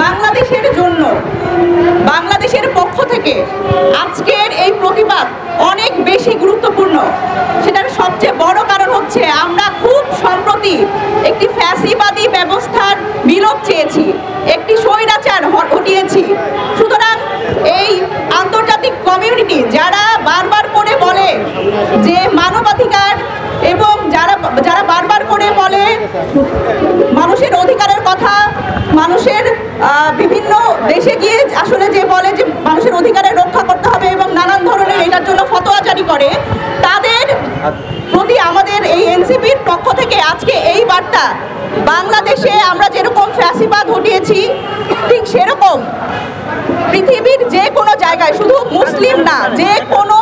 বাংলাদেশের জন্য বাংলাদেশের পক্ষ থেকে আজকের এই প্রতিবাদ অনেক বেশি গুরুত্বপূর্ণ। সেটার সবচেয়ে বড় কারণ হচ্ছে আমরা খুব সম্প্রতি একটি ফ্যাসিবাদী ব্যবস্থার বিলোপ চেয়েছি, একটি স্বৈরাচার হটিয়েছি। সুতরাং এই আন্তর্জাতিক কমিউনিটি যারা বারবার করে বলে যে মানবাধিকার এবং যারা বারবার করে বলে মানুষের অধিকারের কথা, মানুষের বিভিন্ন দেশে গিয়ে আসলে যে বলে যে মানুষের অধিকারের রক্ষা করতে হবে এবং নানান ধরনের এটার জন্য ফতোয়া জারি করে, তাদের প্রতি আমাদের এই এনসিপির পক্ষ থেকে আজকে এই বার্তা, বাংলাদেশে আমরা যেরকম ফ্যাসিবাদ হটিয়েছি ঠিক সেরকম পৃথিবীর যে কোনো জায়গায়, শুধু মুসলিম না, যে কোনো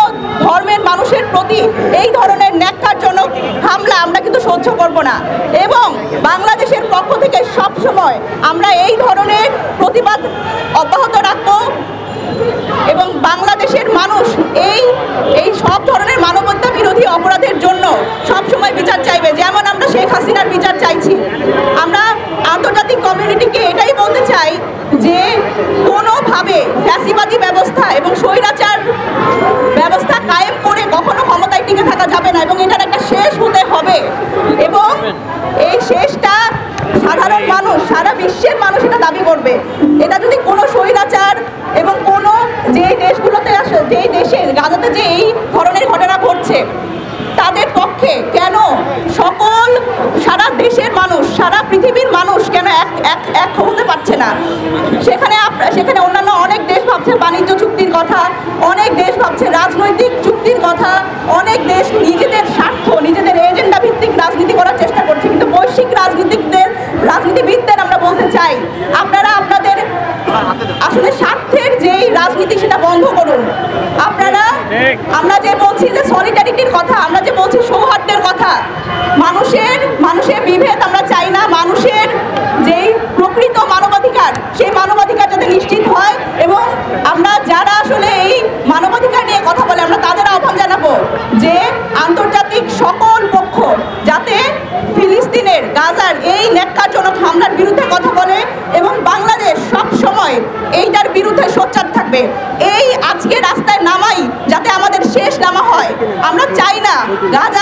ধর্মের মানুষের প্রতি এই ধরনের ন্যাক্কারজনক হামলা আমরা কিন্তু সহ্য করব না। এবং বাংলাদেশের পক্ষ থেকে সব সময় আমরা এই ধরনের প্রতিবাদ অব্যাহত রাখব এবং বাংলাদেশের মানুষ এই সব ধরনের মানবতা বিরোধী অপরাধের জন্য সব সময় বিচার চাইবে। যেমন আমরা শেখ হাসিনার বিচার চাইছি, আমরা আন্তর্জাতিক কমিউনিটিকে এটাই বলতে চাই যে কোনোভাবে ফ্যাসিবাদী ব্যবস্থা এবং স্বৈরাচার ব্যবস্থা কায়েম করে কখনো ক্ষমতায় টিকে থাকা যাবে না এবং এটার একটা শেষ হতে হবে। এবং এই শেষটা সাধারণ মানুষ, সারা বিশ্বের মানুষ এটা দাবি করবে। এটা যদি কোনো স্বৈরাচার এবং কোনো যেই দেশগুলোতে আসে, যেই দেশের গাজাতে যে এই ধরনের ঘটনা ঘটছে, তাদের পক্ষে কেন সকল সারা দেশের মানুষ, সারা পৃথিবীর মানুষ কেন এক হতে পারছে না? সেখানে অন্যান্য অনেক দেশ ভাবছে বাণিজ্য চুক্তির কথা, অনেক দেশ ভাবছে রাজনৈতিক চুক্তির কথা, অনেক দেশ নিজেদের স্বার্থ, নিজেদের এজেন্ডা ভিত্তিক রাজনীতি করার চেষ্টা করছে। কিন্তু বৈশ্বিক রাজনীতিবিদদের আমরা বলতে চাই, আপনারা আপনাদের আসলে স্বার্থের যেই রাজনীতি সেটা বন্ধ করুন। আমরা যে বলছি যে সলিডারিটির কথা, আমরা যে বলছি সৌহার্দ্যের কথা, মানুষের বিভেদ আমরা চাই না। মানুষের যেই প্রকৃত মানবাধিকার, সেই মানবাধিকার যাতে নিশ্চিত হয় এবং আমরা যারা আসলে এই মানবাধিকার নিয়ে কথা বলে আমরা তাদের আহ্বান জানাবো যে আন্তর্জাতিক সকল পক্ষ যাতে ফিলিস্তিনের গাজার এই ন্যাক্কারজনক হামলার বিরুদ্ধে কথা বলে এবং বাংলাদেশ সব সময় এইটার বিরুদ্ধে সোচ্চার থাকবে। এই আজকে রাস্তায় নামাই যাতে আমাদের শেষ নামা হয়। আমরা চাই না গাজা